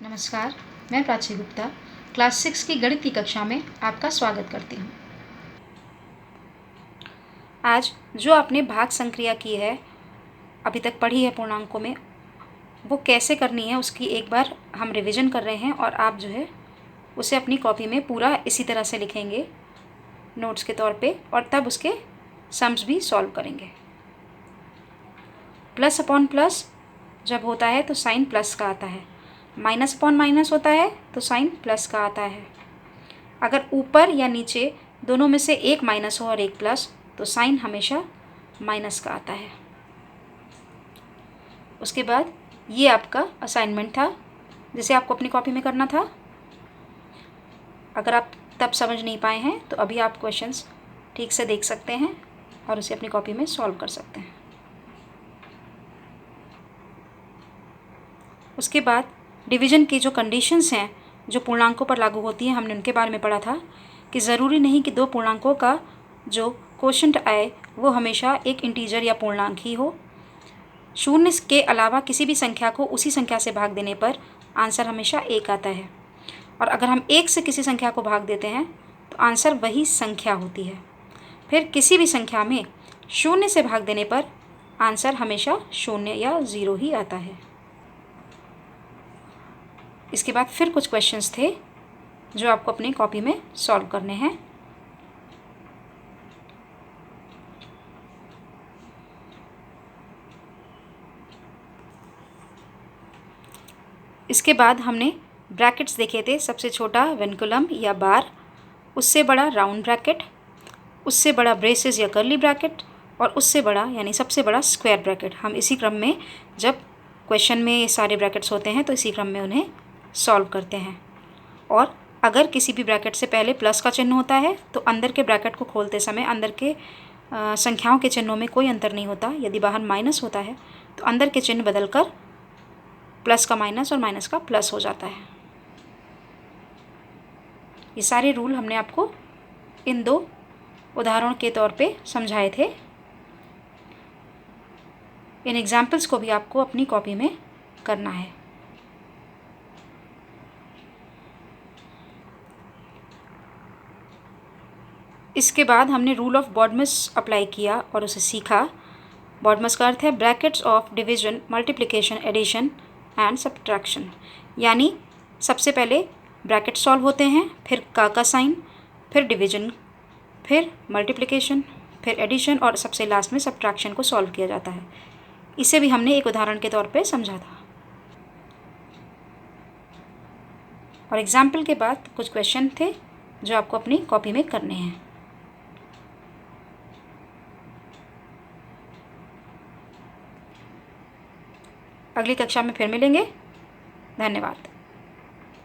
नमस्कार, मैं प्राची गुप्ता क्लास 6 की गणित की कक्षा में आपका स्वागत करती हूँ। आज जो आपने भाग संक्रिया की है, अभी तक पढ़ी है पूर्णांकों में, वो कैसे करनी है उसकी एक बार हम रिवीजन कर रहे हैं और आप जो है उसे अपनी कॉपी में पूरा इसी तरह से लिखेंगे नोट्स के तौर पे और तब उसके सम्स भी सॉल्व करेंगे। प्लस अपॉन प्लस जब होता है तो साइन प्लस का आता है, माइनस अपॉन माइनस होता है तो साइन प्लस का आता है। अगर ऊपर या नीचे दोनों में से एक माइनस हो और एक प्लस तो साइन हमेशा माइनस का आता है। उसके बाद ये आपका असाइनमेंट था जिसे आपको अपनी कॉपी में करना था। अगर आप तब समझ नहीं पाए हैं तो अभी आप क्वेश्चंस ठीक से देख सकते हैं और उसे अपनी कॉपी में सॉल्व कर सकते हैं। उसके बाद डिवीज़न की जो कंडीशंस हैं जो पूर्णांकों पर लागू होती हैं, हमने उनके बारे में पढ़ा था कि ज़रूरी नहीं कि दो पूर्णांकों का जो क्वोशंट आए वो हमेशा एक इंटीजर या पूर्णांक ही हो। शून्य के अलावा किसी भी संख्या को उसी संख्या से भाग देने पर आंसर हमेशा एक आता है, और अगर हम एक से किसी संख्या को भाग देते हैं तो आंसर वही संख्या होती है। फिर किसी भी संख्या में शून्य से भाग देने पर आंसर हमेशा शून्य या ज़ीरो ही आता है। इसके बाद फिर कुछ क्वेश्चंस थे जो आपको अपनी कॉपी में सॉल्व करने हैं। इसके बाद हमने ब्रैकेट्स देखे थे, सबसे छोटा वेनकुलम या बार, उससे बड़ा राउंड ब्रैकेट, उससे बड़ा ब्रेसेस या कर्ली ब्रैकेट और उससे बड़ा यानी सबसे बड़ा स्क्वायर ब्रैकेट। हम इसी क्रम में जब क्वेश्चन में ये सारे ब्रैकेट्स होते हैं तो इसी क्रम में उन्हें सॉल्व करते हैं। और अगर किसी भी ब्रैकेट से पहले प्लस का चिन्ह होता है तो अंदर के ब्रैकेट को खोलते समय अंदर के संख्याओं के चिन्हों में कोई अंतर नहीं होता। यदि बाहर माइनस होता है तो अंदर के चिन्ह बदलकर प्लस का माइनस और माइनस का प्लस हो जाता है। ये सारे रूल हमने आपको इन दो उदाहरण के तौर पे समझाए थे। इन एग्जाम्पल्स को भी आपको अपनी कॉपी में करना है। इसके बाद हमने रूल ऑफ बॉडमस अप्लाई किया और उसे सीखा। बॉडमस का अर्थ है brackets of division, multiplication, addition and subtraction. यानी सबसे पहले ब्रैकेट सॉल्व होते हैं, फिर का साइन, फिर डिवीजन, फिर मल्टीप्लिकेशन, फिर एडिशन और सबसे लास्ट में सब्ट्रैक्शन को सॉल्व किया जाता है। इसे भी हमने एक उदाहरण के तौर पे समझा था। और एग्जाम्पल के बाद कुछ क्वेश्चन थे जो आपको अपनी कॉपी में करने हैं। अगली कक्षा में फिर मिलेंगे। धन्यवाद।